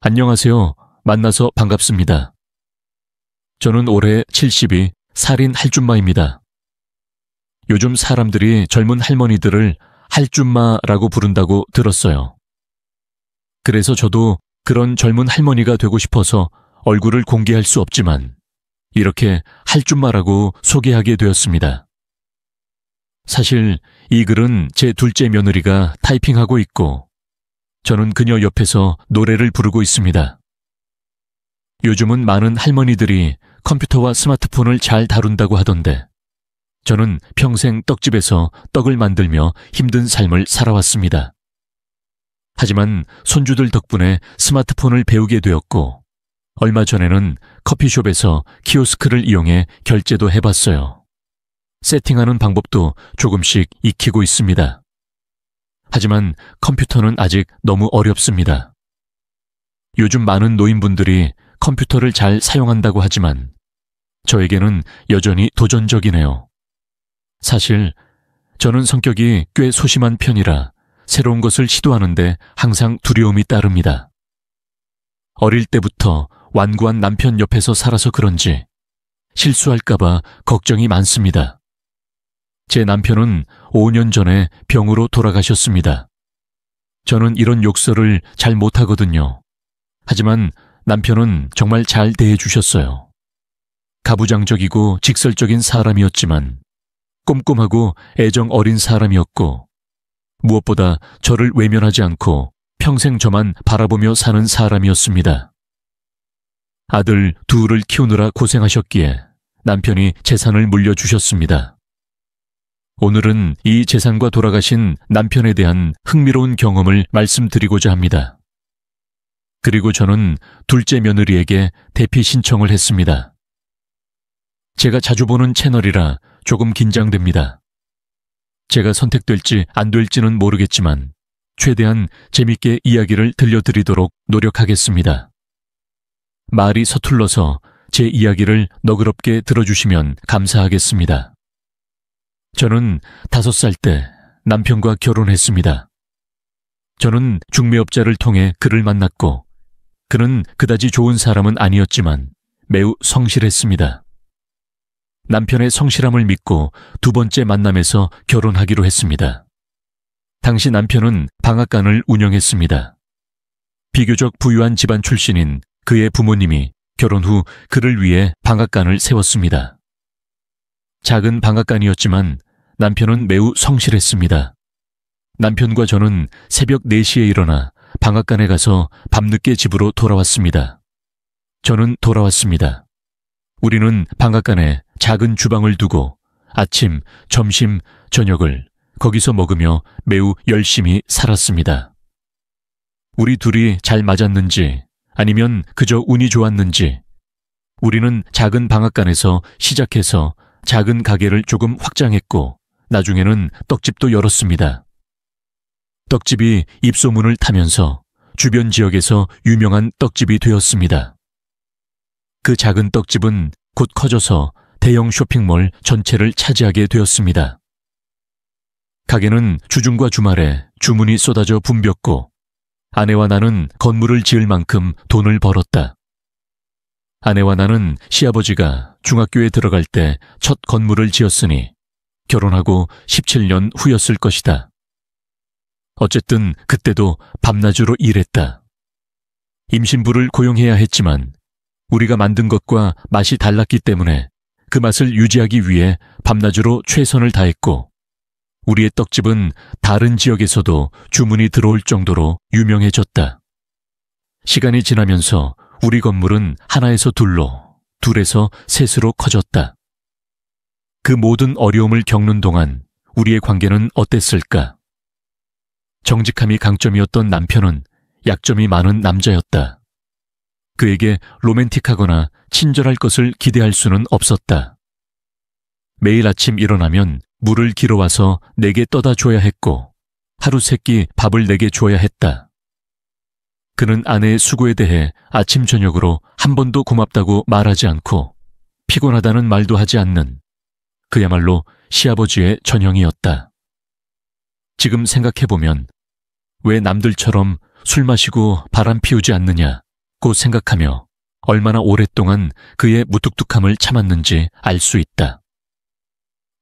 안녕하세요. 만나서 반갑습니다. 저는 올해 72 살인 할줌마입니다. 요즘 사람들이 젊은 할머니들을 할줌마라고 부른다고 들었어요. 그래서 저도 그런 젊은 할머니가 되고 싶어서 얼굴을 공개할 수 없지만 이렇게 할줌마라고 소개하게 되었습니다. 사실 이 글은 제 둘째 며느리가 타이핑하고 있고 저는 그녀 옆에서 노래를 부르고 있습니다. 요즘은 많은 할머니들이 컴퓨터와 스마트폰을 잘 다룬다고 하던데 저는 평생 떡집에서 떡을 만들며 힘든 삶을 살아왔습니다. 하지만 손주들 덕분에 스마트폰을 배우게 되었고 얼마 전에는 커피숍에서 키오스크를 이용해 결제도 해봤어요. 세팅하는 방법도 조금씩 익히고 있습니다. 하지만 컴퓨터는 아직 너무 어렵습니다. 요즘 많은 노인분들이 컴퓨터를 잘 사용한다고 하지만 저에게는 여전히 도전적이네요. 사실 저는 성격이 꽤 소심한 편이라 새로운 것을 시도하는데 항상 두려움이 따릅니다. 어릴 때부터 완고한 남편 옆에서 살아서 그런지 실수할까봐 걱정이 많습니다. 제 남편은 5년 전에 병으로 돌아가셨습니다. 저는 이런 욕설을 잘 못하거든요. 하지만 남편은 정말 잘 대해주셨어요. 가부장적이고 직설적인 사람이었지만 꼼꼼하고 애정 어린 사람이었고 무엇보다 저를 외면하지 않고 평생 저만 바라보며 사는 사람이었습니다. 아들 둘을 키우느라 고생하셨기에 남편이 재산을 물려주셨습니다. 오늘은 이 재산과 돌아가신 남편에 대한 흥미로운 경험을 말씀드리고자 합니다. 그리고 저는 둘째 며느리에게 대피 신청을 했습니다. 제가 자주 보는 채널이라 조금 긴장됩니다. 제가 선택될지 안 될지는 모르겠지만 최대한 재밌게 이야기를 들려드리도록 노력하겠습니다. 말이 서툴러서 제 이야기를 너그럽게 들어주시면 감사하겠습니다. 저는 5살 때 남편과 결혼했습니다. 저는 중매업자를 통해 그를 만났고 그는 그다지 좋은 사람은 아니었지만 매우 성실했습니다. 남편의 성실함을 믿고 두 번째 만남에서 결혼하기로 했습니다. 당시 남편은 방앗간을 운영했습니다. 비교적 부유한 집안 출신인 그의 부모님이 결혼 후 그를 위해 방앗간을 세웠습니다. 작은 방앗간이었지만 남편은 매우 성실했습니다. 남편과 저는 새벽 4시에 일어나 방앗간에 가서 밤늦게 집으로 돌아왔습니다. 저는 돌아왔습니다. 우리는 방앗간에 작은 주방을 두고 아침, 점심, 저녁을 거기서 먹으며 매우 열심히 살았습니다. 우리 둘이 잘 맞았는지 아니면 그저 운이 좋았는지 우리는 작은 방앗간에서 시작해서 작은 가게를 조금 확장했고 나중에는 떡집도 열었습니다. 떡집이 입소문을 타면서 주변 지역에서 유명한 떡집이 되었습니다. 그 작은 떡집은 곧 커져서 대형 쇼핑몰 전체를 차지하게 되었습니다. 가게는 주중과 주말에 주문이 쏟아져 붐볐고 아내와 나는 건물을 지을 만큼 돈을 벌었다. 아내와 나는 시아버지가 중학교에 들어갈 때 첫 건물을 지었으니 결혼하고 17년 후였을 것이다. 어쨌든 그때도 밤낮으로 일했다. 임신부를 고용해야 했지만 우리가 만든 것과 맛이 달랐기 때문에 그 맛을 유지하기 위해 밤낮으로 최선을 다했고 우리의 떡집은 다른 지역에서도 주문이 들어올 정도로 유명해졌다. 시간이 지나면서 우리 건물은 하나에서 둘로, 둘에서 셋으로 커졌다. 그 모든 어려움을 겪는 동안 우리의 관계는 어땠을까? 정직함이 강점이었던 남편은 약점이 많은 남자였다. 그에게 로맨틱하거나 친절할 것을 기대할 수는 없었다. 매일 아침 일어나면 물을 길어와서 내게 떠다 줘야 했고 하루 세끼 밥을 내게 줘야 했다. 그는 아내의 수고에 대해 아침 저녁으로 한 번도 고맙다고 말하지 않고 피곤하다는 말도 하지 않는 그야말로 시아버지의 전형이었다. 지금 생각해보면 왜 남들처럼 술 마시고 바람 피우지 않느냐 고 생각하며 얼마나 오랫동안 그의 무뚝뚝함을 참았는지 알 수 있다.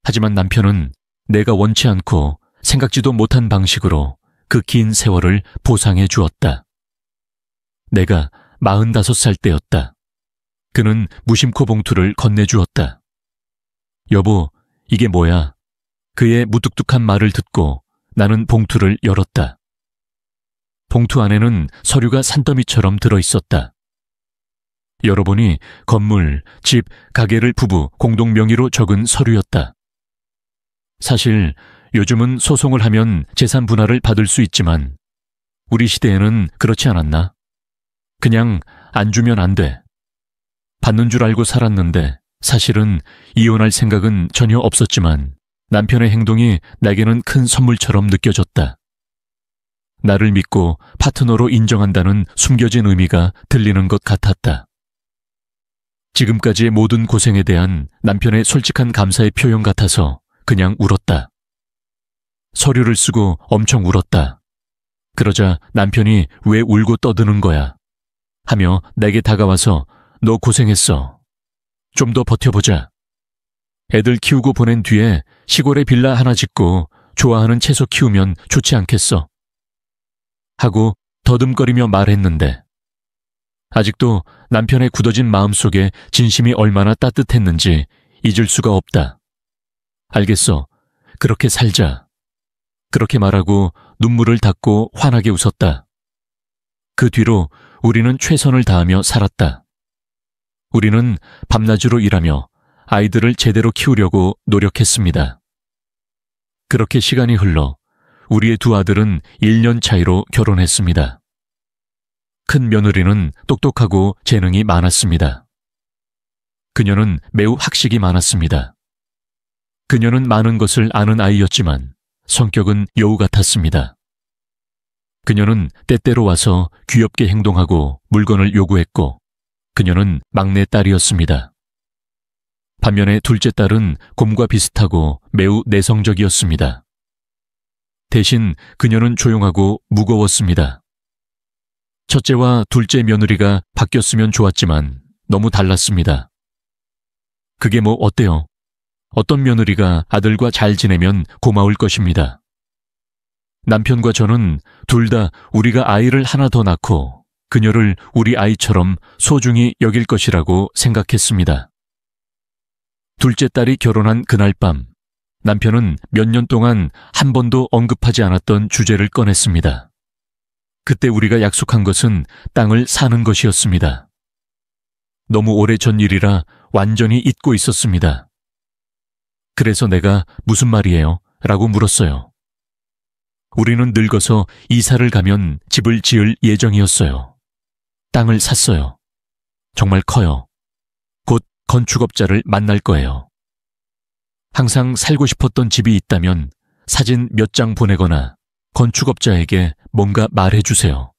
하지만 남편은 내가 원치 않고 생각지도 못한 방식으로 그 긴 세월을 보상해 주었다. 내가 45살 때였다. 그는 무심코 봉투를 건네주었다. 여보, 이게 뭐야? 그의 무뚝뚝한 말을 듣고 나는 봉투를 열었다. 봉투 안에는 서류가 산더미처럼 들어있었다. 열어보니 건물, 집, 가게를 부부 공동 명의로 적은 서류였다. 사실 요즘은 소송을 하면 재산 분할을 받을 수 있지만 우리 시대에는 그렇지 않았나? 그냥 안 주면 안 돼. 받는 줄 알고 살았는데 사실은 이혼할 생각은 전혀 없었지만 남편의 행동이 내게는 큰 선물처럼 느껴졌다. 나를 믿고 파트너로 인정한다는 숨겨진 의미가 들리는 것 같았다. 지금까지의 모든 고생에 대한 남편의 솔직한 감사의 표현 같아서 그냥 울었다. 서류를 쓰고 엄청 울었다. 그러자 남편이 왜 울고 떠드는 거야? 하며 내게 다가와서 너 고생했어. 좀 더 버텨보자. 애들 키우고 보낸 뒤에 시골에 빌라 하나 짓고 좋아하는 채소 키우면 좋지 않겠어? 하고 더듬거리며 말했는데 아직도 남편의 굳어진 마음속에 진심이 얼마나 따뜻했는지 잊을 수가 없다. 알겠어. 그렇게 살자. 그렇게 말하고 눈물을 닦고 환하게 웃었다. 그 뒤로 우리는 최선을 다하며 살았다. 우리는 밤낮으로 일하며 아이들을 제대로 키우려고 노력했습니다. 그렇게 시간이 흘러 우리의 두 아들은 1년 차이로 결혼했습니다. 큰 며느리는 똑똑하고 재능이 많았습니다. 그녀는 매우 학식이 많았습니다. 그녀는 많은 것을 아는 아이였지만 성격은 여우 같았습니다. 그녀는 때때로 와서 귀엽게 행동하고 물건을 요구했고 그녀는 막내 딸이었습니다. 반면에 둘째 딸은 곰과 비슷하고 매우 내성적이었습니다. 대신 그녀는 조용하고 무거웠습니다. 첫째와 둘째 며느리가 바뀌었으면 좋았지만 너무 달랐습니다. 그게 뭐 어때요? 어떤 며느리가 아들과 잘 지내면 고마울 것입니다. 남편과 저는 둘 다 우리가 아이를 하나 더 낳고 그녀를 우리 아이처럼 소중히 여길 것이라고 생각했습니다. 둘째 딸이 결혼한 그날 밤, 남편은 몇 년 동안 한 번도 언급하지 않았던 주제를 꺼냈습니다. 그때 우리가 약속한 것은 땅을 사는 것이었습니다. 너무 오래전 일이라 완전히 잊고 있었습니다. 그래서 내가 무슨 말이에요? 라고 물었어요. 우리는 늙어서 이사를 가면 집을 지을 예정이었어요. 땅을 샀어요. 정말 커요. 곧 건축업자를 만날 거예요. 항상 살고 싶었던 집이 있다면 사진 몇 장 보내거나 건축업자에게 뭔가 말해주세요.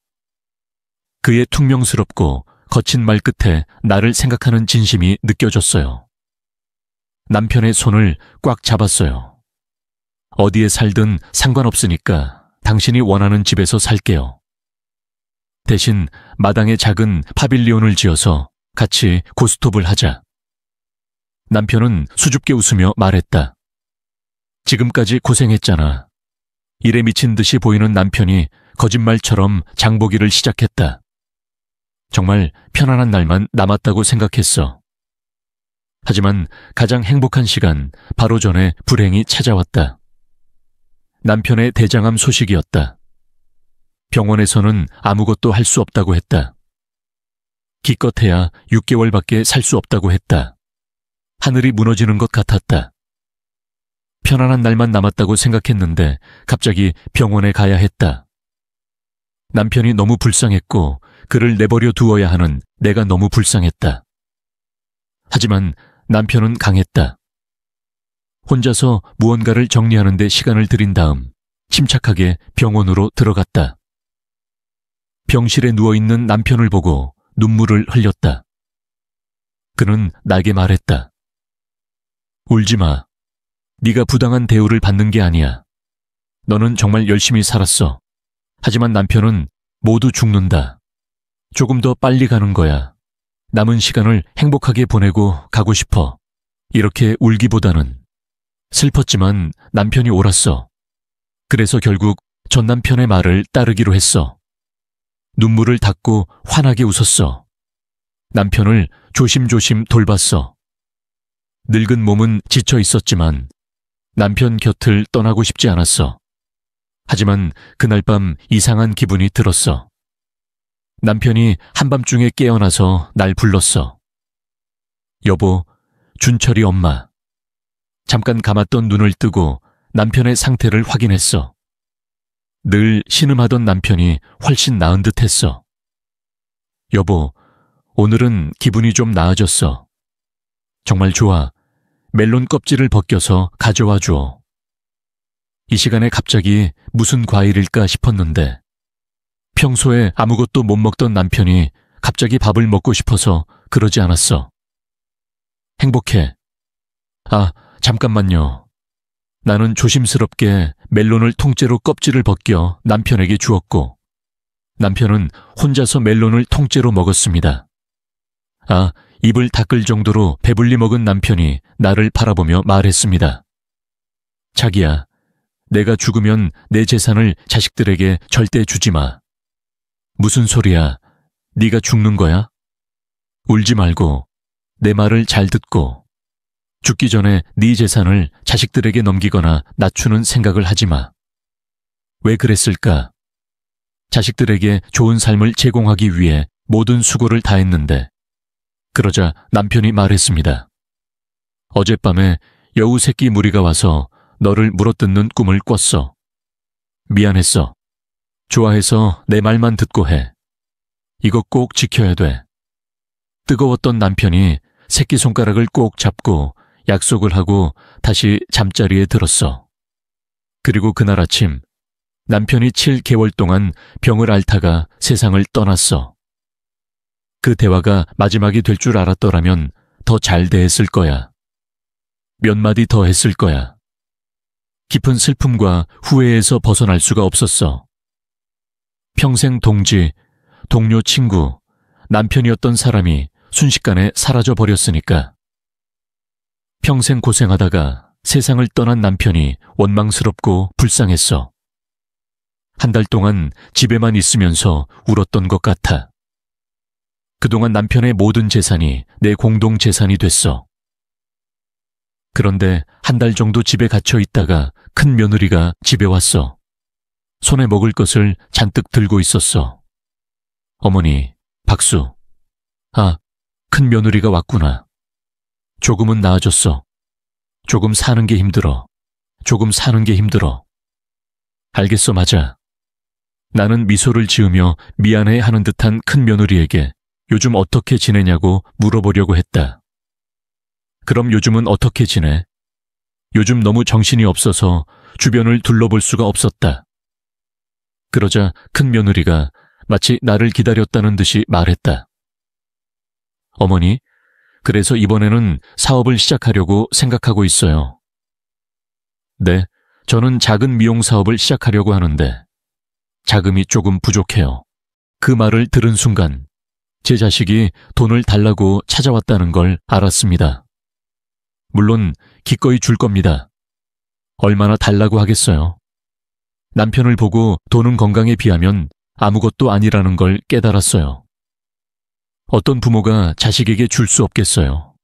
그의 퉁명스럽고 거친 말 끝에 나를 생각하는 진심이 느껴졌어요. 남편의 손을 꽉 잡았어요. 어디에 살든 상관없으니까 당신이 원하는 집에서 살게요. 대신 마당에 작은 파빌리온을 지어서 같이 고스톱을 하자. 남편은 수줍게 웃으며 말했다. 지금까지 고생했잖아. 일에 미친 듯이 보이는 남편이 거짓말처럼 장보기를 시작했다. 정말 편안한 날만 남았다고 생각했어. 하지만 가장 행복한 시간 바로 전에 불행이 찾아왔다. 남편의 대장암 소식이었다. 병원에서는 아무것도 할 수 없다고 했다. 기껏해야 6개월밖에 살 수 없다고 했다. 하늘이 무너지는 것 같았다. 편안한 날만 남았다고 생각했는데 갑자기 병원에 가야 했다. 남편이 너무 불쌍했고 그를 내버려 두어야 하는 내가 너무 불쌍했다. 하지만 남편은 강했다. 혼자서 무언가를 정리하는 데 시간을 들인 다음 침착하게 병원으로 들어갔다. 병실에 누워있는 남편을 보고 눈물을 흘렸다. 그는 나에게 말했다. 울지 마. 네가 부당한 대우를 받는 게 아니야. 너는 정말 열심히 살았어. 하지만 남편은 모두 죽는다. 조금 더 빨리 가는 거야. 남은 시간을 행복하게 보내고 가고 싶어. 이렇게 울기보다는 슬펐지만 남편이 옳았어. 그래서 결국 전 남편의 말을 따르기로 했어. 눈물을 닦고 환하게 웃었어. 남편을 조심조심 돌봤어. 늙은 몸은 지쳐 있었지만 남편 곁을 떠나고 싶지 않았어. 하지만 그날 밤 이상한 기분이 들었어. 남편이 한밤중에 깨어나서 날 불렀어. 여보, 준철이 엄마. 잠깐 감았던 눈을 뜨고 남편의 상태를 확인했어. 늘 신음하던 남편이 훨씬 나은 듯 했어. 여보, 오늘은 기분이 좀 나아졌어. 정말 좋아. 멜론 껍질을 벗겨서 가져와 줘. 이 시간에 갑자기 무슨 과일일까 싶었는데 평소에 아무것도 못 먹던 남편이 갑자기 밥을 먹고 싶어서 그러지 않았어. 행복해. 아, 잠깐만요. 나는 조심스럽게 멜론을 통째로 껍질을 벗겨 남편에게 주었고 남편은 혼자서 멜론을 통째로 먹었습니다. 아, 입을 닦을 정도로 배불리 먹은 남편이 나를 바라보며 말했습니다. 자기야, 내가 죽으면 내 재산을 자식들에게 절대 주지 마. 무슨 소리야? 네가 죽는 거야? 울지 말고 내 말을 잘 듣고 죽기 전에 네 재산을 자식들에게 넘기거나 낮추는 생각을 하지 마. 왜 그랬을까? 자식들에게 좋은 삶을 제공하기 위해 모든 수고를 다했는데 그러자 남편이 말했습니다. 어젯밤에 여우 새끼 무리가 와서 너를 물어뜯는 꿈을 꿨어. 미안했어. 좋아해서 내 말만 듣고 해. 이거 꼭 지켜야 돼. 뜨거웠던 남편이 새끼손가락을 꼭 잡고 약속을 하고 다시 잠자리에 들었어. 그리고 그날 아침 남편이 7개월 동안 병을 앓다가 세상을 떠났어. 그 대화가 마지막이 될 줄 알았더라면 더 잘 대했을 거야. 몇 마디 더 했을 거야. 깊은 슬픔과 후회에서 벗어날 수가 없었어. 평생 동지, 동료 친구, 남편이었던 사람이 순식간에 사라져 버렸으니까. 평생 고생하다가 세상을 떠난 남편이 원망스럽고 불쌍했어. 한 달 동안 집에만 있으면서 울었던 것 같아. 그동안 남편의 모든 재산이 내 공동 재산이 됐어. 그런데 한 달 정도 집에 갇혀 있다가 큰 며느리가 집에 왔어. 손에 먹을 것을 잔뜩 들고 있었어. 어머니, 박수. 아, 큰 며느리가 왔구나. 조금은 나아졌어. 조금 사는 게 힘들어. 조금 사는 게 힘들어. 알겠어, 맞아. 나는 미소를 지으며 미안해하는 듯한 큰 며느리에게 요즘 어떻게 지내냐고 물어보려고 했다. 그럼 요즘은 어떻게 지내? 요즘 너무 정신이 없어서 주변을 둘러볼 수가 없었다. 그러자 큰 며느리가 마치 나를 기다렸다는 듯이 말했다. 어머니, 그래서 이번에는 사업을 시작하려고 생각하고 있어요. 네, 저는 작은 미용 사업을 시작하려고 하는데 자금이 조금 부족해요. 그 말을 들은 순간 제 자식이 돈을 달라고 찾아왔다는 걸 알았습니다. 물론 기꺼이 줄 겁니다. 얼마나 달라고 하겠어요. 남편을 보고 돈은 건강에 비하면 아무것도 아니라는 걸 깨달았어요. 어떤 부모가 자식에게 줄 수 없겠어요.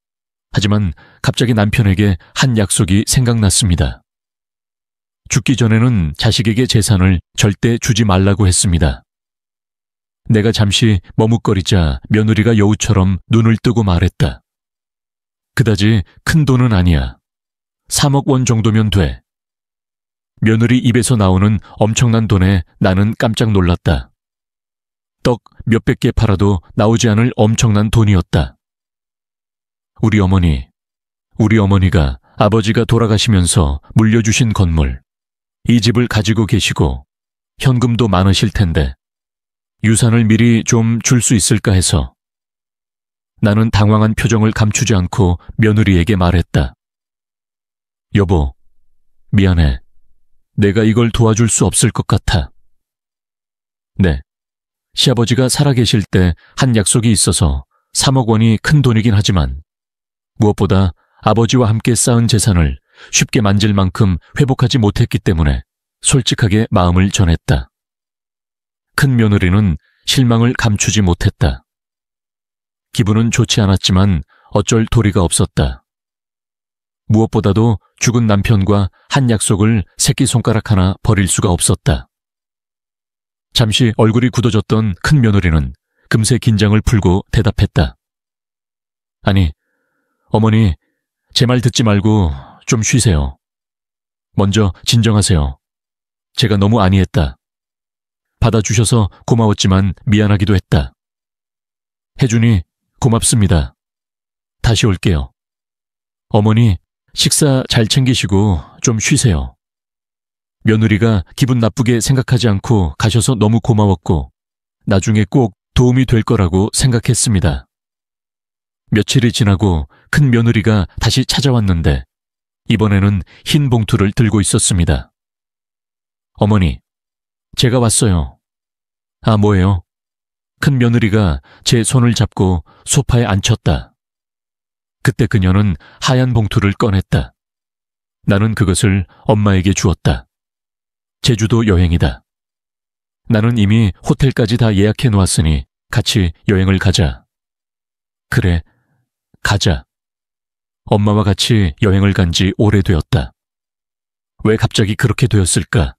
하지만 갑자기 남편에게 한 약속이 생각났습니다. 죽기 전에는 자식에게 재산을 절대 주지 말라고 했습니다. 내가 잠시 머뭇거리자 며느리가 여우처럼 눈을 뜨고 말했다. 그다지 큰 돈은 아니야. 3억 원 정도면 돼. 며느리 입에서 나오는 엄청난 돈에 나는 깜짝 놀랐다. 떡 몇백 개 팔아도 나오지 않을 엄청난 돈이었다. 우리 어머니가 아버지가 돌아가시면서 물려주신 건물, 이 집을 가지고 계시고 현금도 많으실 텐데 유산을 미리 좀 줄 수 있을까 해서. 나는 당황한 표정을 감추지 않고 며느리에게 말했다. 여보, 미안해. 내가 이걸 도와줄 수 없을 것 같아. 네, 시아버지가 살아계실 때 한 약속이 있어서 3억 원이 큰 돈이긴 하지만 무엇보다 아버지와 함께 쌓은 재산을 쉽게 만질 만큼 회복하지 못했기 때문에 솔직하게 마음을 전했다. 큰 며느리는 실망을 감추지 못했다. 기분은 좋지 않았지만 어쩔 도리가 없었다. 무엇보다도 죽은 남편과 한 약속을 새끼손가락 하나 버릴 수가 없었다. 잠시 얼굴이 굳어졌던 큰 며느리는 금세 긴장을 풀고 대답했다. 아니, 어머니, 제 말 듣지 말고 좀 쉬세요. 먼저 진정하세요. 제가 너무 안이했다. 받아주셔서 고마웠지만 미안하기도 했다. 해주니 고맙습니다. 다시 올게요. 어머니, 식사 잘 챙기시고 좀 쉬세요. 며느리가 기분 나쁘게 생각하지 않고 가셔서 너무 고마웠고 나중에 꼭 도움이 될 거라고 생각했습니다. 며칠이 지나고 큰 며느리가 다시 찾아왔는데 이번에는 흰 봉투를 들고 있었습니다. 어머니, 제가 왔어요. 아, 뭐예요? 큰 며느리가 제 손을 잡고 소파에 앉혔다. 그때 그녀는 하얀 봉투를 꺼냈다. 나는 그것을 엄마에게 주었다. 제주도 여행이다. 나는 이미 호텔까지 다 예약해 놓았으니 같이 여행을 가자. 그래, 가자. 엄마와 같이 여행을 간 지 오래되었다. 왜 갑자기 그렇게 되었을까?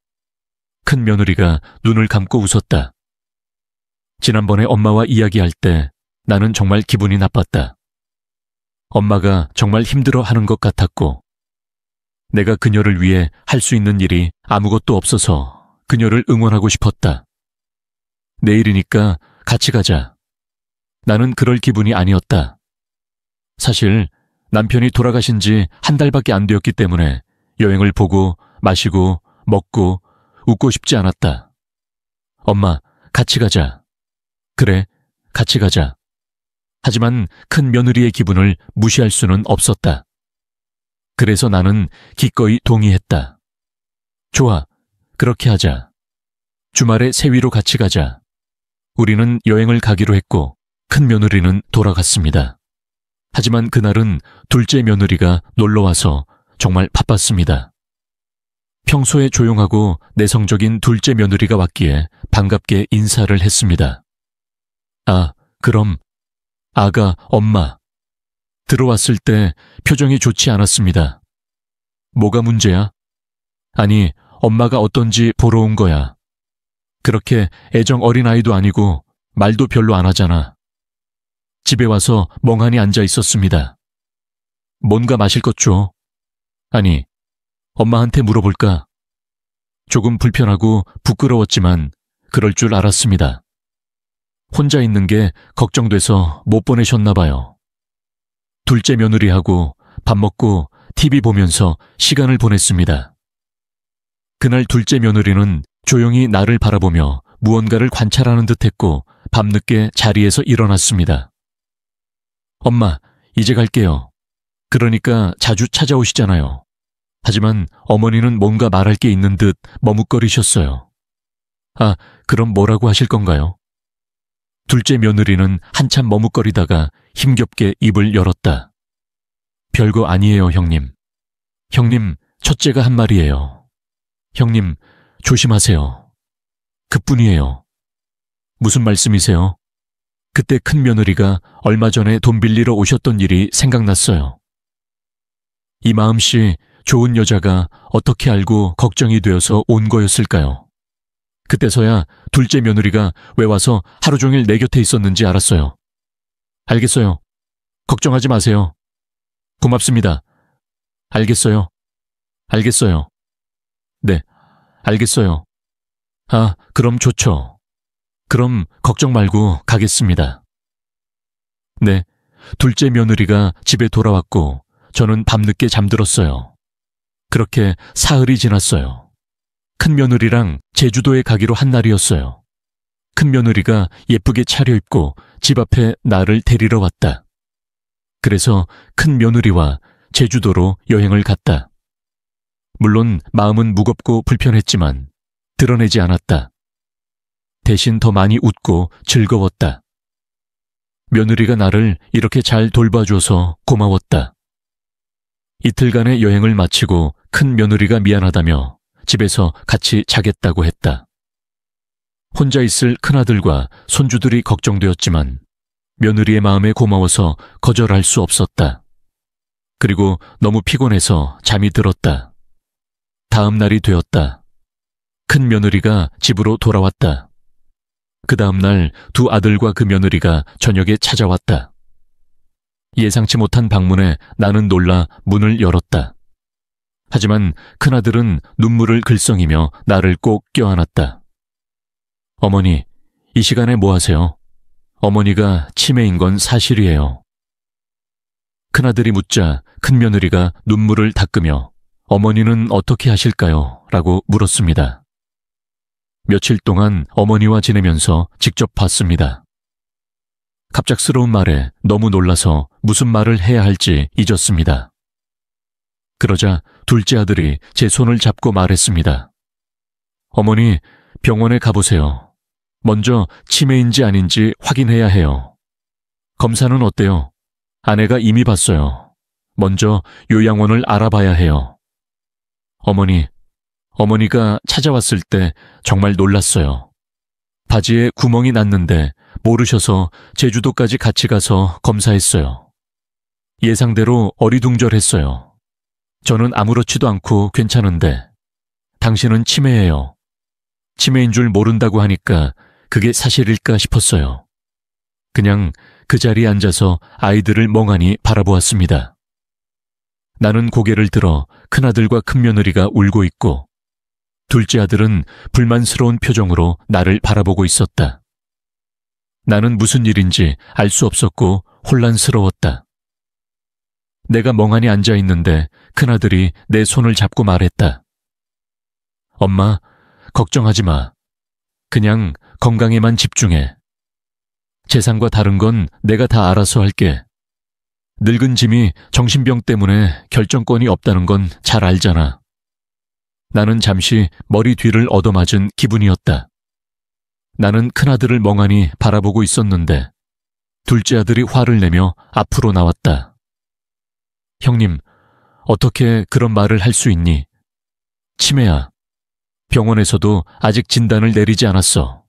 큰 며느리가 눈을 감고 웃었다. 지난번에 엄마와 이야기할 때 나는 정말 기분이 나빴다. 엄마가 정말 힘들어하는 것 같았고 내가 그녀를 위해 할 수 있는 일이 아무것도 없어서 그녀를 응원하고 싶었다. 내일이니까 같이 가자. 나는 그럴 기분이 아니었다. 사실 남편이 돌아가신 지 한 달밖에 안 되었기 때문에 여행을 보고 마시고 먹고 웃고 싶지 않았다. 엄마, 같이 가자. 그래, 같이 가자. 하지만 큰 며느리의 기분을 무시할 수는 없었다. 그래서 나는 기꺼이 동의했다. 좋아, 그렇게 하자. 주말에 세위로 같이 가자. 우리는 여행을 가기로 했고 큰 며느리는 돌아갔습니다. 하지만 그날은 둘째 며느리가 놀러와서 정말 바빴습니다. 평소에 조용하고 내성적인 둘째 며느리가 왔기에 반갑게 인사를 했습니다. 아, 그럼 아가, 엄마. 들어왔을 때 표정이 좋지 않았습니다. 뭐가 문제야? 아니, 엄마가 어떤지 보러 온 거야. 그렇게 애정 어린 아이도 아니고 말도 별로 안 하잖아. 집에 와서 멍하니 앉아 있었습니다. 뭔가 마실 것 줘. 아니, 엄마한테 물어볼까? 조금 불편하고 부끄러웠지만 그럴 줄 알았습니다. 혼자 있는 게 걱정돼서 못 보내셨나 봐요. 둘째 며느리하고 밥 먹고 TV 보면서 시간을 보냈습니다. 그날 둘째 며느리는 조용히 나를 바라보며 무언가를 관찰하는 듯했고 밤늦게 자리에서 일어났습니다. 엄마, 이제 갈게요. 그러니까 자주 찾아오시잖아요. 하지만 어머니는 뭔가 말할 게 있는 듯 머뭇거리셨어요. 아, 그럼 뭐라고 하실 건가요? 둘째 며느리는 한참 머뭇거리다가 힘겹게 입을 열었다. 별거 아니에요, 형님. 형님, 첫째가 한 말이에요. 형님, 조심하세요. 그뿐이에요. 무슨 말씀이세요? 그때 큰 며느리가 얼마 전에 돈 빌리러 오셨던 일이 생각났어요. 이 마음씨 좋은 여자가 어떻게 알고 걱정이 되어서 온 거였을까요? 그때서야 둘째 며느리가 왜 와서 하루 종일 내 곁에 있었는지 알았어요. 알겠어요. 걱정하지 마세요. 고맙습니다. 알겠어요. 알겠어요. 네, 알겠어요. 아, 그럼 좋죠. 그럼 걱정 말고 가겠습니다. 네, 둘째 며느리가 집에 돌아왔고 저는 밤늦게 잠들었어요. 그렇게 사흘이 지났어요. 큰 며느리랑 제주도에 가기로 한 날이었어요. 큰 며느리가 예쁘게 차려입고 집 앞에 나를 데리러 왔다. 그래서 큰 며느리와 제주도로 여행을 갔다. 물론 마음은 무겁고 불편했지만 드러내지 않았다. 대신 더 많이 웃고 즐거웠다. 며느리가 나를 이렇게 잘 돌봐줘서 고마웠다. 이틀간의 여행을 마치고 큰 며느리가 미안하다며 집에서 같이 자겠다고 했다. 혼자 있을 큰아들과 손주들이 걱정되었지만 며느리의 마음에 고마워서 거절할 수 없었다. 그리고 너무 피곤해서 잠이 들었다. 다음 날이 되었다. 큰 며느리가 집으로 돌아왔다. 그 다음 날 두 아들과 그 며느리가 저녁에 찾아왔다. 예상치 못한 방문에 나는 놀라 문을 열었다. 하지만 큰아들은 눈물을 글썽이며 나를 꼭 껴안았다. 어머니, 이 시간에 뭐 하세요? 어머니가 치매인 건 사실이에요. 큰아들이 묻자 큰 며느리가 눈물을 닦으며 어머니는 어떻게 하실까요? 라고 물었습니다. 며칠 동안 어머니와 지내면서 직접 봤습니다. 갑작스러운 말에 너무 놀라서 무슨 말을 해야 할지 잊었습니다. 그러자 둘째 아들이 제 손을 잡고 말했습니다. 어머니, 병원에 가보세요. 먼저 치매인지 아닌지 확인해야 해요. 검사는 어때요? 아내가 이미 봤어요. 먼저 요양원을 알아봐야 해요. 어머니가 찾아왔을 때 정말 놀랐어요. 바지에 구멍이 났는데 모르셔서 제주도까지 같이 가서 검사했어요. 예상대로 어리둥절했어요. 저는 아무렇지도 않고 괜찮은데 당신은 치매예요. 치매인 줄 모른다고 하니까 그게 사실일까 싶었어요. 그냥 그 자리에 앉아서 아이들을 멍하니 바라보았습니다. 나는 고개를 들어 큰아들과 큰며느리가 울고 있고 둘째 아들은 불만스러운 표정으로 나를 바라보고 있었다. 나는 무슨 일인지 알 수 없었고 혼란스러웠다. 내가 멍하니 앉아 있는데 큰아들이 내 손을 잡고 말했다. 엄마, 걱정하지 마. 그냥 건강에만 집중해. 재산과 다른 건 내가 다 알아서 할게. 늙은 짐이 정신병 때문에 결정권이 없다는 건 잘 알잖아. 나는 잠시 머리 뒤를 얻어맞은 기분이었다. 나는 큰아들을 멍하니 바라보고 있었는데 둘째 아들이 화를 내며 앞으로 나왔다. 형님, 어떻게 그런 말을 할 수 있니? 치매야. 병원에서도 아직 진단을 내리지 않았어.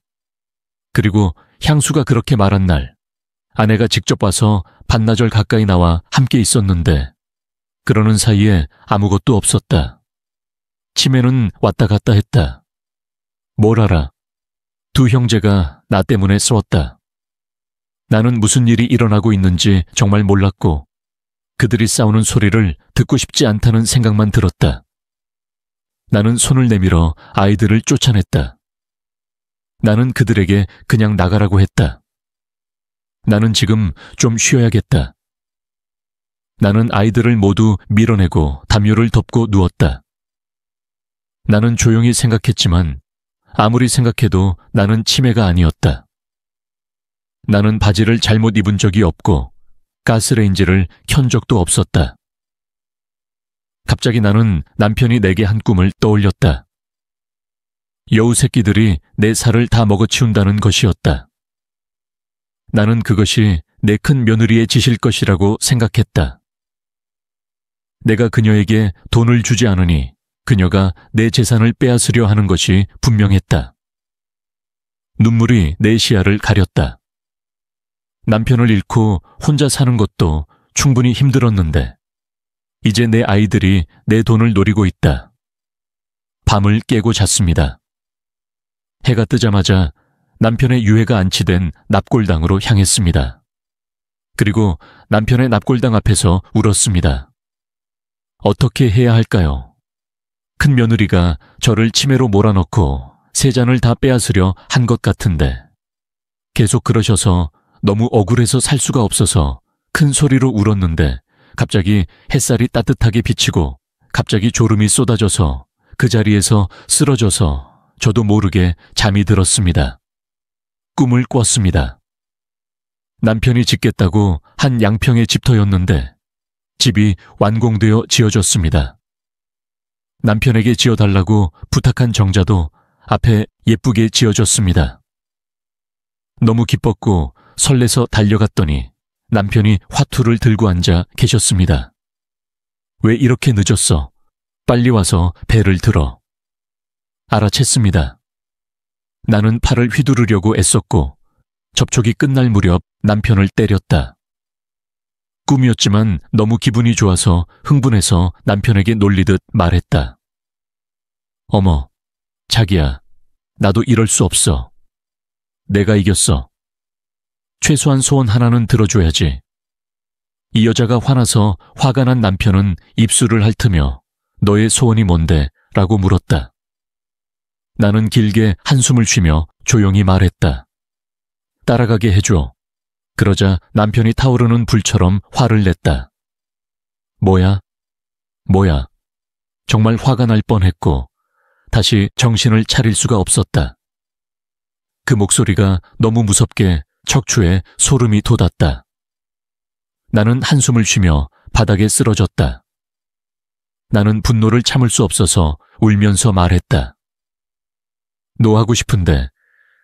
그리고 향수가 그렇게 말한 날, 아내가 직접 와서 반나절 가까이 나와 함께 있었는데 그러는 사이에 아무것도 없었다. 치매는 왔다 갔다 했다. 뭘 알아? 두 형제가 나 때문에 싸웠다. 나는 무슨 일이 일어나고 있는지 정말 몰랐고 그들이 싸우는 소리를 듣고 싶지 않다는 생각만 들었다. 나는 손을 내밀어 아이들을 쫓아냈다. 나는 그들에게 그냥 나가라고 했다. 나는 지금 좀 쉬어야겠다. 나는 아이들을 모두 밀어내고 담요를 덮고 누웠다. 나는 조용히 생각했지만 아무리 생각해도 나는 치매가 아니었다. 나는 바지를 잘못 입은 적이 없고 가스레인지를 켠 적도 없었다. 갑자기 나는 남편이 내게 한 꿈을 떠올렸다. 여우 새끼들이 내 살을 다 먹어치운다는 것이었다. 나는 그것이 내 큰 며느리의 짓일 것이라고 생각했다. 내가 그녀에게 돈을 주지 않으니 그녀가 내 재산을 빼앗으려 하는 것이 분명했다. 눈물이 내 시야를 가렸다. 남편을 잃고 혼자 사는 것도 충분히 힘들었는데 이제 내 아이들이 내 돈을 노리고 있다. 밤을 깨고 잤습니다. 해가 뜨자마자 남편의 유해가 안치된 납골당으로 향했습니다. 그리고 남편의 납골당 앞에서 울었습니다. 어떻게 해야 할까요? 큰 며느리가 저를 치매로 몰아넣고 세 잔을 다 빼앗으려 한 것 같은데 계속 그러셔서 너무 억울해서 살 수가 없어서 큰 소리로 울었는데 갑자기 햇살이 따뜻하게 비치고 갑자기 졸음이 쏟아져서 그 자리에서 쓰러져서 저도 모르게 잠이 들었습니다. 꿈을 꿨습니다. 남편이 짓겠다고 한 양평의 집터였는데 집이 완공되어 지어졌습니다. 남편에게 지어달라고 부탁한 정자도 앞에 예쁘게 지어졌습니다. 너무 기뻤고 설레서 달려갔더니 남편이 화투를 들고 앉아 계셨습니다. 왜 이렇게 늦었어? 빨리 와서 배를 들어. 알아챘습니다. 나는 팔을 휘두르려고 애썼고 접촉이 끝날 무렵 남편을 때렸다. 꿈이었지만 너무 기분이 좋아서 흥분해서 남편에게 놀리듯 말했다. 어머, 자기야, 나도 이럴 수 없어. 내가 이겼어. 최소한 소원 하나는 들어줘야지. 이 여자가 화나서 화가 난 남편은 입술을 핥으며 너의 소원이 뭔데? 라고 물었다. 나는 길게 한숨을 쉬며 조용히 말했다. 따라가게 해줘. 그러자 남편이 타오르는 불처럼 화를 냈다. 뭐야? 정말 화가 날 뻔했고 다시 정신을 차릴 수가 없었다. 그 목소리가 너무 무섭게 척추에 소름이 돋았다. 나는 한숨을 쉬며 바닥에 쓰러졌다. 나는 분노를 참을 수 없어서 울면서 말했다. 노하고 싶은데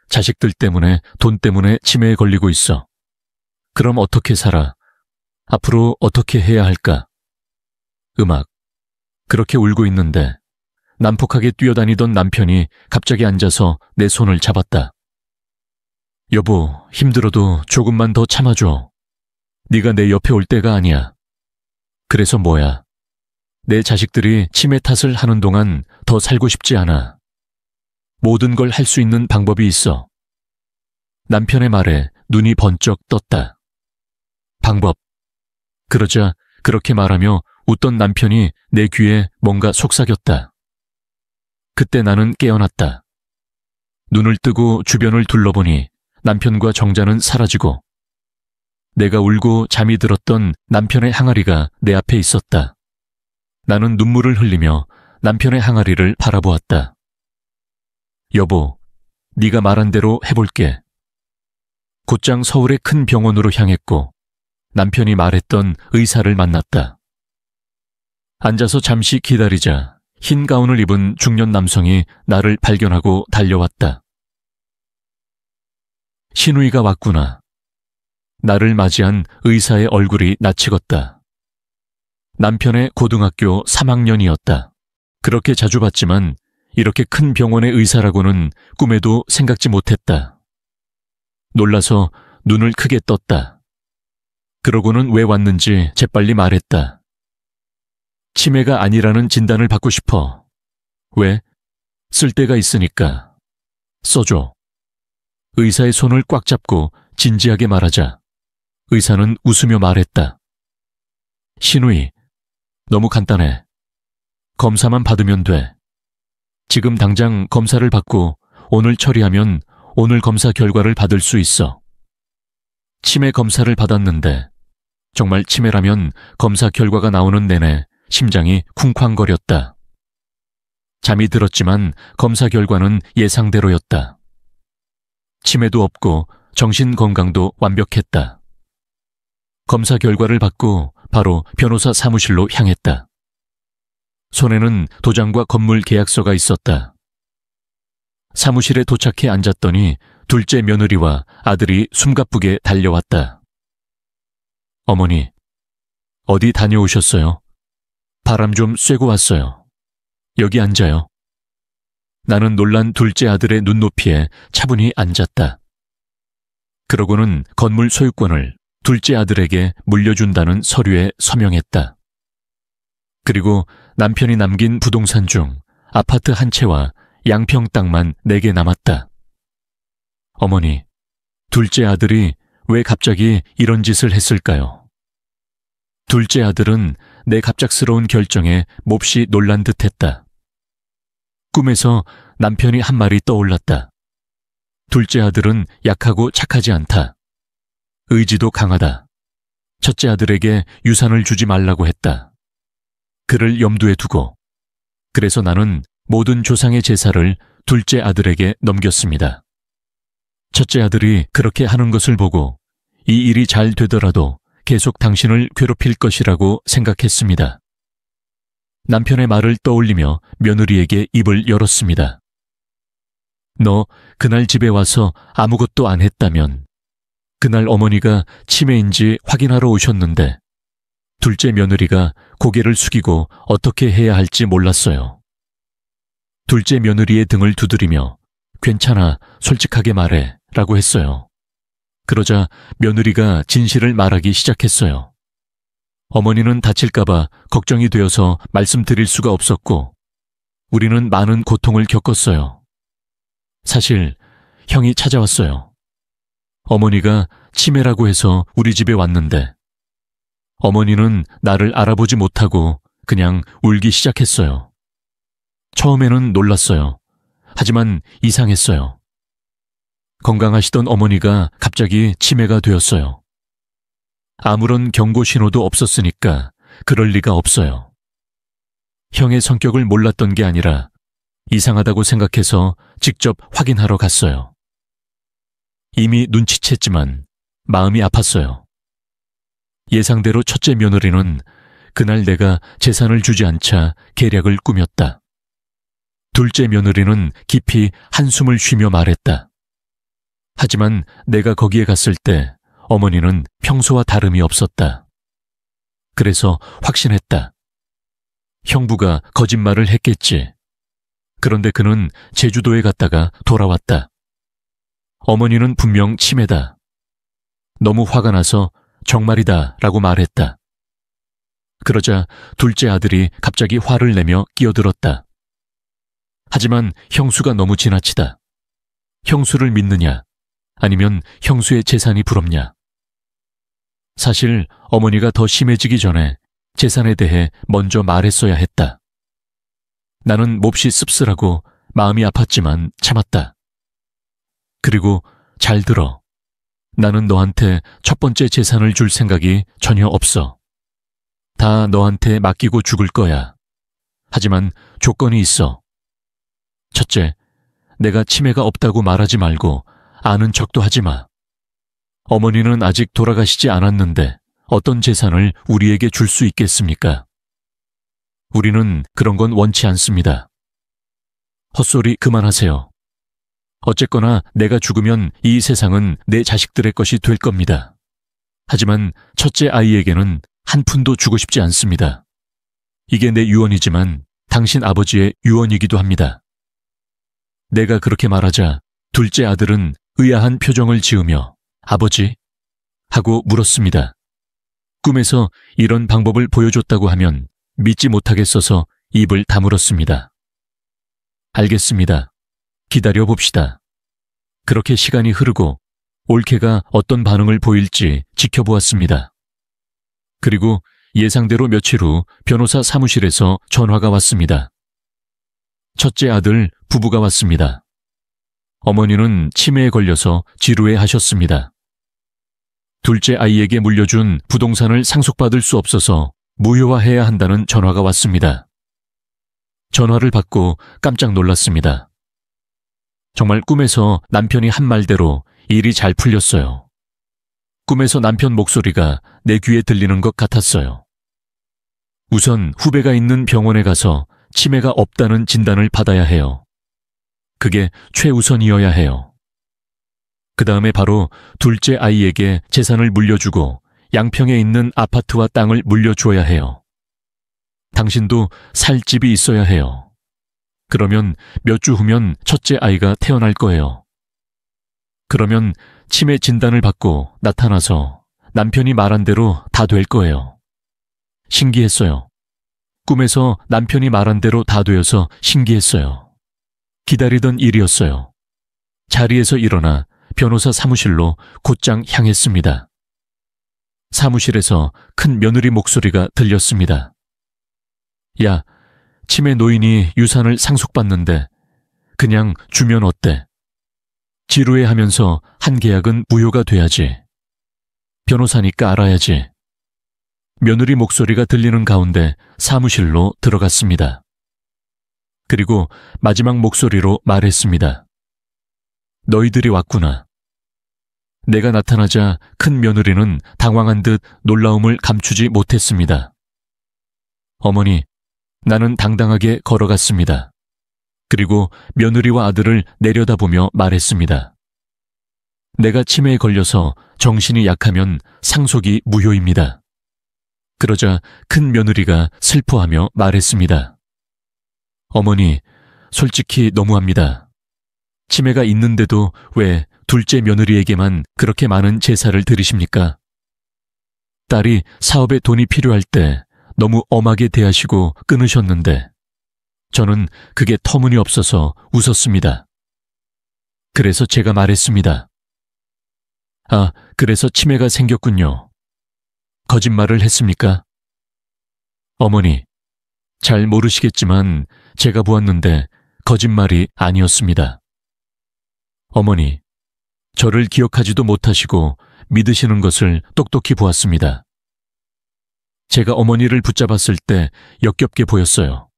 자식들 때문에 돈 때문에 치매에 걸리고 있어. 그럼 어떻게 살아? 앞으로 어떻게 해야 할까? 음악. 그렇게 울고 있는데 난폭하게 뛰어다니던 남편이 갑자기 앉아서 내 손을 잡았다. 여보, 힘들어도 조금만 더 참아줘. 네가 내 옆에 올 때가 아니야. 그래서 뭐야? 내 자식들이 치매 탓을 하는 동안 더 살고 싶지 않아. 모든 걸 할 수 있는 방법이 있어. 남편의 말에 눈이 번쩍 떴다. 방법. 그러자 그렇게 말하며 웃던 남편이 내 귀에 뭔가 속삭였다. 그때 나는 깨어났다. 눈을 뜨고 주변을 둘러보니 남편과 정자는 사라지고 내가 울고 잠이 들었던 남편의 항아리가 내 앞에 있었다. 나는 눈물을 흘리며 남편의 항아리를 바라보았다. 여보, 네가 말한 대로 해볼게. 곧장 서울의 큰 병원으로 향했고 남편이 말했던 의사를 만났다. 앉아서 잠시 기다리자 흰 가운을 입은 중년 남성이 나를 발견하고 달려왔다. 신우이가 왔구나. 나를 맞이한 의사의 얼굴이 낯익었다. 남편의 고등학교 3학년이었다. 그렇게 자주 봤지만 이렇게 큰 병원의 의사라고는 꿈에도 생각지 못했다. 놀라서 눈을 크게 떴다. 그러고는 왜 왔는지 재빨리 말했다. 치매가 아니라는 진단을 받고 싶어. 왜? 쓸 데가 있으니까. 써줘. 의사의 손을 꽉 잡고 진지하게 말하자 의사는 웃으며 말했다. 신우이, 너무 간단해. 검사만 받으면 돼. 지금 당장 검사를 받고 오늘 처리하면 오늘 검사 결과를 받을 수 있어. 치매 검사를 받았는데 정말 치매라면 검사 결과가 나오는 내내 심장이 쿵쾅거렸다. 잠이 들었지만 검사 결과는 예상대로였다. 치매도 없고 정신 건강도 완벽했다. 검사 결과를 받고 바로 변호사 사무실로 향했다. 손에는 도장과 건물 계약서가 있었다. 사무실에 도착해 앉았더니 둘째 며느리와 아들이 숨가쁘게 달려왔다. 어머니, 어디 다녀오셨어요? 바람 좀 쐬고 왔어요. 여기 앉아요. 나는 놀란 둘째 아들의 눈높이에 차분히 앉았다. 그러고는 건물 소유권을 둘째 아들에게 물려준다는 서류에 서명했다. 그리고 남편이 남긴 부동산 중 아파트 한 채와 양평 땅만 4개 남았다. 어머니, 둘째 아들이 왜 갑자기 이런 짓을 했을까요? 둘째 아들은 내 갑작스러운 결정에 몹시 놀란 듯했다. 꿈에서 남편이 한 말이 떠올랐다. 둘째 아들은 약하고 착하지 않다. 의지도 강하다. 첫째 아들에게 유산을 주지 말라고 했다. 그를 염두에 두고 그래서 나는 모든 조상의 제사를 둘째 아들에게 넘겼습니다. 첫째 아들이 그렇게 하는 것을 보고 이 일이 잘 되더라도 계속 당신을 괴롭힐 것이라고 생각했습니다. 남편의 말을 떠올리며 며느리에게 입을 열었습니다. 너 그날 집에 와서 아무것도 안 했다면 그날 어머니가 치매인지 확인하러 오셨는데 둘째 며느리가 고개를 숙이고 어떻게 해야 할지 몰랐어요. 둘째 며느리의 등을 두드리며 괜찮아, 솔직하게 말해 라고 했어요. 그러자 며느리가 진실을 말하기 시작했어요. 어머니는 다칠까봐 걱정이 되어서 말씀드릴 수가 없었고 우리는 많은 고통을 겪었어요. 사실 형이 찾아왔어요. 어머니가 치매라고 해서 우리 집에 왔는데 어머니는 나를 알아보지 못하고 그냥 울기 시작했어요. 처음에는 놀랐어요. 하지만 이상했어요. 건강하시던 어머니가 갑자기 치매가 되었어요. 아무런 경고 신호도 없었으니까 그럴 리가 없어요. 형의 성격을 몰랐던 게 아니라 이상하다고 생각해서 직접 확인하러 갔어요. 이미 눈치챘지만 마음이 아팠어요. 예상대로 첫째 며느리는 그날 내가 재산을 주지 않자 계략을 꾸몄다. 둘째 며느리는 깊이 한숨을 쉬며 말했다. 하지만 내가 거기에 갔을 때 어머니는 평소와 다름이 없었다. 그래서 확신했다. 형부가 거짓말을 했겠지. 그런데 그는 제주도에 갔다가 돌아왔다. 어머니는 분명 치매다. 너무 화가 나서 정말이다 라고 말했다. 그러자 둘째 아들이 갑자기 화를 내며 끼어들었다. 하지만 형수가 너무 지나치다. 형수를 믿느냐 아니면 형수의 재산이 부럽냐. 사실 어머니가 더 심해지기 전에 재산에 대해 먼저 말했어야 했다. 나는 몹시 씁쓸하고 마음이 아팠지만 참았다. 그리고 잘 들어. 나는 너한테 첫 번째 재산을 줄 생각이 전혀 없어. 다 너한테 맡기고 죽을 거야. 하지만 조건이 있어. 첫째, 내가 치매가 없다고 말하지 말고 아는 척도 하지 마. 어머니는 아직 돌아가시지 않았는데 어떤 재산을 우리에게 줄 수 있겠습니까? 우리는 그런 건 원치 않습니다. 헛소리 그만하세요. 어쨌거나 내가 죽으면 이 세상은 내 자식들의 것이 될 겁니다. 하지만 첫째 아이에게는 한 푼도 주고 싶지 않습니다. 이게 내 유언이지만 당신 아버지의 유언이기도 합니다. 내가 그렇게 말하자 둘째 아들은 의아한 표정을 지으며 아버지? 하고 물었습니다. 꿈에서 이런 방법을 보여줬다고 하면 믿지 못하겠어서 입을 다물었습니다. 알겠습니다. 기다려봅시다. 그렇게 시간이 흐르고 올케가 어떤 반응을 보일지 지켜보았습니다. 그리고 예상대로 며칠 후 변호사 사무실에서 전화가 왔습니다. 첫째 아들 부부가 왔습니다. 어머니는 치매에 걸려서 지루해 하셨습니다. 둘째 아이에게 물려준 부동산을 상속받을 수 없어서 무효화해야 한다는 전화가 왔습니다. 전화를 받고 깜짝 놀랐습니다. 정말 꿈에서 남편이 한 말대로 일이 잘 풀렸어요. 꿈에서 남편 목소리가 내 귀에 들리는 것 같았어요. 우선 후배가 있는 병원에 가서 치매가 없다는 진단을 받아야 해요. 그게 최우선이어야 해요. 그 다음에 바로 둘째 아이에게 재산을 물려주고 양평에 있는 아파트와 땅을 물려주어야 해요. 당신도 살 집이 있어야 해요. 그러면 몇 주 후면 첫째 아이가 태어날 거예요. 그러면 치매 진단을 받고 나타나서 남편이 말한 대로 다 될 거예요. 신기했어요. 꿈에서 남편이 말한 대로 다 되어서 신기했어요. 기다리던 일이었어요. 자리에서 일어나 변호사 사무실로 곧장 향했습니다. 사무실에서 큰 며느리 목소리가 들렸습니다. 야, 치매 노인이 유산을 상속받는데 그냥 주면 어때? 지루해하면서 한 계약은 무효가 돼야지. 변호사니까 알아야지. 며느리 목소리가 들리는 가운데 사무실로 들어갔습니다. 그리고 마지막 목소리로 말했습니다. 너희들이 왔구나. 내가 나타나자 큰 며느리는 당황한 듯 놀라움을 감추지 못했습니다. 어머니, 나는 당당하게 걸어갔습니다. 그리고 며느리와 아들을 내려다보며 말했습니다. 내가 치매에 걸려서 정신이 약하면 상속이 무효입니다. 그러자 큰 며느리가 슬퍼하며 말했습니다. 어머니, 솔직히 너무합니다. 치매가 있는데도 왜 둘째 며느리에게만 그렇게 많은 제사를 드리십니까? 딸이 사업에 돈이 필요할 때 너무 엄하게 대하시고 끊으셨는데 저는 그게 터무니없어서 웃었습니다. 그래서 제가 말했습니다. 아, 그래서 치매가 생겼군요. 거짓말을 했습니까? 어머니, 잘 모르시겠지만 제가 보았는데 거짓말이 아니었습니다. 어머니, 저를 기억하지도 못하시고 믿으시는 것을 똑똑히 보았습니다. 제가 어머니를 붙잡았을 때 역겹게 보였어요.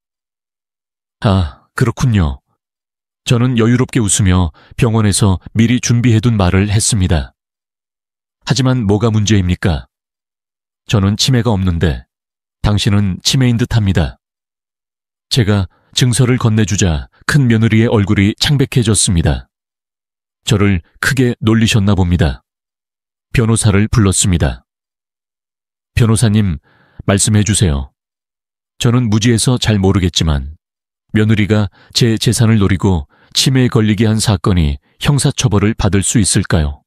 아, 그렇군요. 저는 여유롭게 웃으며 병원에서 미리 준비해둔 말을 했습니다. 하지만 뭐가 문제입니까? 저는 치매가 없는데 당신은 치매인 듯합니다. 제가 증서를 건네주자 큰 며느리의 얼굴이 창백해졌습니다. 저를 크게 놀리셨나 봅니다. 변호사를 불렀습니다. 변호사님, 말씀해 주세요. 저는 무지해서 잘 모르겠지만 며느리가 제 재산을 노리고 치매에 걸리게 한 사건이 형사처벌을 받을 수 있을까요?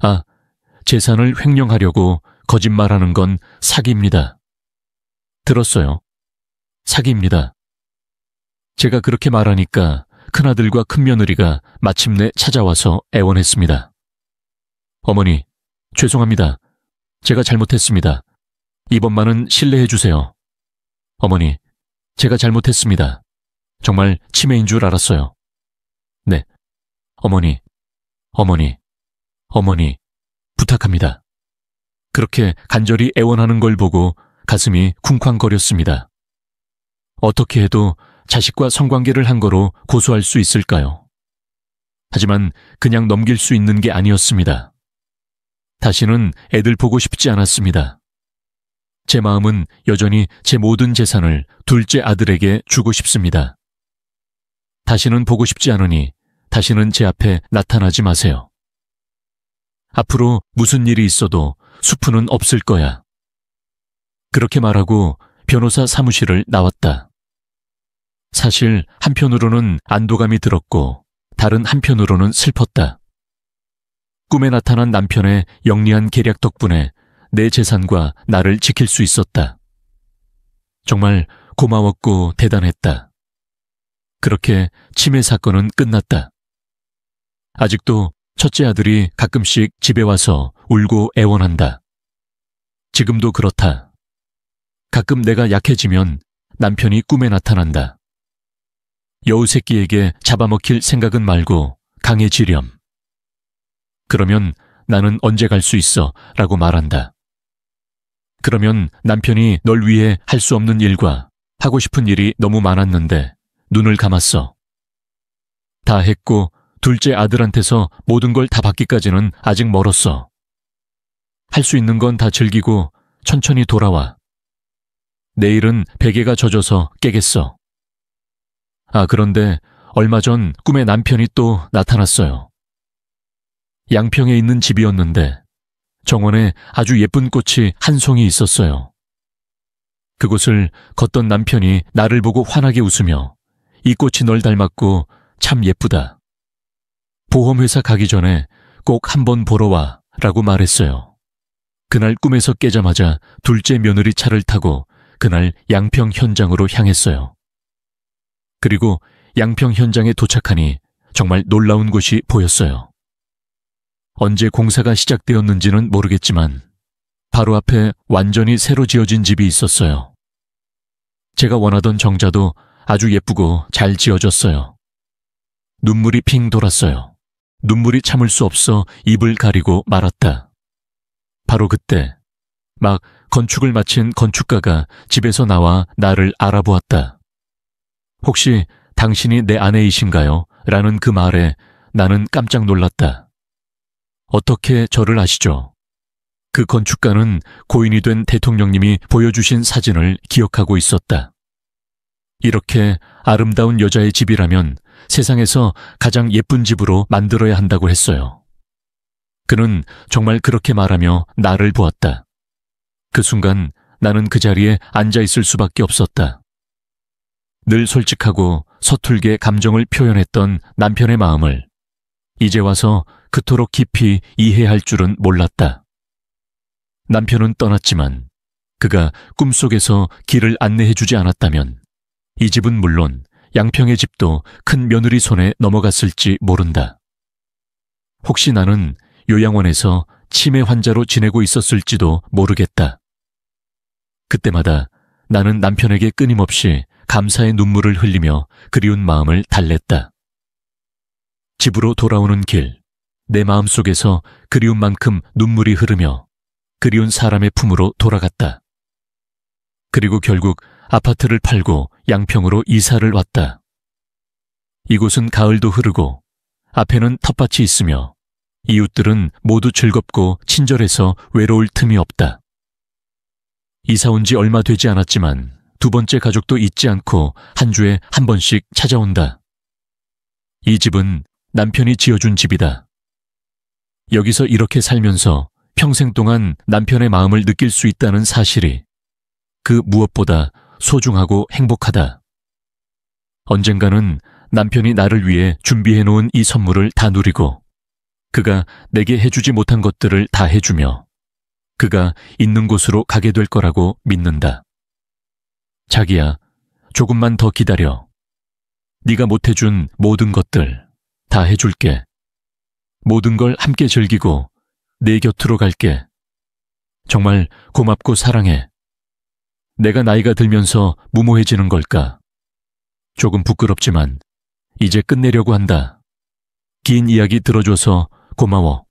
아, 재산을 횡령하려고 거짓말하는 건 사기입니다. 들었어요. 사기입니다. 제가 그렇게 말하니까 큰아들과 큰며느리가 마침내 찾아와서 애원했습니다. 어머니, 죄송합니다. 제가 잘못했습니다. 이번만은 신뢰해 주세요. 어머니, 제가 잘못했습니다. 정말 치매인 줄 알았어요. 네, 어머니, 부탁합니다. 그렇게 간절히 애원하는 걸 보고 가슴이 쿵쾅거렸습니다. 어떻게 해도 자식과 성관계를 한 거로 고소할 수 있을까요? 하지만 그냥 넘길 수 있는 게 아니었습니다. 다시는 애들 보고 싶지 않았습니다. 제 마음은 여전히 제 모든 재산을 둘째 아들에게 주고 싶습니다. 다시는 보고 싶지 않으니 다시는 제 앞에 나타나지 마세요. 앞으로 무슨 일이 있어도 수프는 없을 거야. 그렇게 말하고 변호사 사무실을 나왔다. 사실 한편으로는 안도감이 들었고 다른 한편으로는 슬펐다. 꿈에 나타난 남편의 영리한 계략 덕분에 내 재산과 나를 지킬 수 있었다. 정말 고마웠고 대단했다. 그렇게 치매 사건은 끝났다. 아직도 첫째 아들이 가끔씩 집에 와서 울고 애원한다. 지금도 그렇다. 가끔 내가 약해지면 남편이 꿈에 나타난다. 여우 새끼에게 잡아먹힐 생각은 말고 강해지렴. 그러면 나는 언제 갈 수 있어? 라고 말한다. 그러면 남편이 널 위해 할 수 없는 일과 하고 싶은 일이 너무 많았는데 눈을 감았어. 다 했고 둘째 아들한테서 모든 걸 다 받기까지는 아직 멀었어. 할 수 있는 건 다 즐기고 천천히 돌아와. 내일은 베개가 젖어서 깨겠어. 아, 그런데 얼마 전 꿈에 남편이 또 나타났어요. 양평에 있는 집이었는데 정원에 아주 예쁜 꽃이 한 송이 있었어요. 그곳을 걷던 남편이 나를 보고 환하게 웃으며 이 꽃이 널 닮았고 참 예쁘다. 보험회사 가기 전에 꼭 한번 보러 와 라고 말했어요. 그날 꿈에서 깨자마자 둘째 며느리 차를 타고 그날 양평 현장으로 향했어요. 그리고 양평 현장에 도착하니 정말 놀라운 곳이 보였어요. 언제 공사가 시작되었는지는 모르겠지만 바로 앞에 완전히 새로 지어진 집이 있었어요. 제가 원하던 정자도 아주 예쁘고 잘 지어졌어요. 눈물이 핑 돌았어요. 눈물이 참을 수 없어 입을 가리고 말았다. 바로 그때 막 건축을 마친 건축가가 집에서 나와 나를 알아보았다. 혹시 당신이 내 아내이신가요? 라는 그 말에 나는 깜짝 놀랐다. 어떻게 저를 아시죠? 그 건축가는 고인이 된 대통령님이 보여주신 사진을 기억하고 있었다. 이렇게 아름다운 여자의 집이라면 세상에서 가장 예쁜 집으로 만들어야 한다고 했어요. 그는 정말 그렇게 말하며 나를 보았다. 그 순간 나는 그 자리에 앉아 있을 수밖에 없었다. 늘 솔직하고 서툴게 감정을 표현했던 남편의 마음을 이제 와서 그토록 깊이 이해할 줄은 몰랐다. 남편은 떠났지만 그가 꿈속에서 길을 안내해주지 않았다면 이 집은 물론 양평의 집도 큰 며느리 손에 넘어갔을지 모른다. 혹시 나는 요양원에서 치매 환자로 지내고 있었을지도 모르겠다. 그때마다 나는 남편에게 끊임없이 감사의 눈물을 흘리며 그리운 마음을 달랬다. 집으로 돌아오는 길, 내 마음속에서 그리운 만큼 눈물이 흐르며 그리운 사람의 품으로 돌아갔다. 그리고 결국 아파트를 팔고 양평으로 이사를 왔다. 이곳은 가을도 흐르고 앞에는 텃밭이 있으며 이웃들은 모두 즐겁고 친절해서 외로울 틈이 없다. 이사 온 지 얼마 되지 않았지만 두 번째 가족도 잊지 않고 한 주에 한 번씩 찾아온다. 이 집은 남편이 지어준 집이다. 여기서 이렇게 살면서 평생 동안 남편의 마음을 느낄 수 있다는 사실이 그 무엇보다 소중하고 행복하다. 언젠가는 남편이 나를 위해 준비해놓은 이 선물을 다 누리고 그가 내게 해주지 못한 것들을 다 해주며 그가 있는 곳으로 가게 될 거라고 믿는다. 자기야, 조금만 더 기다려. 네가 못해준 모든 것들 다 해줄게. 모든 걸 함께 즐기고 내 곁으로 갈게. 정말 고맙고 사랑해. 내가 나이가 들면서 무모해지는 걸까? 조금 부끄럽지만 이제 끝내려고 한다. 긴 이야기 들어줘서 고마워.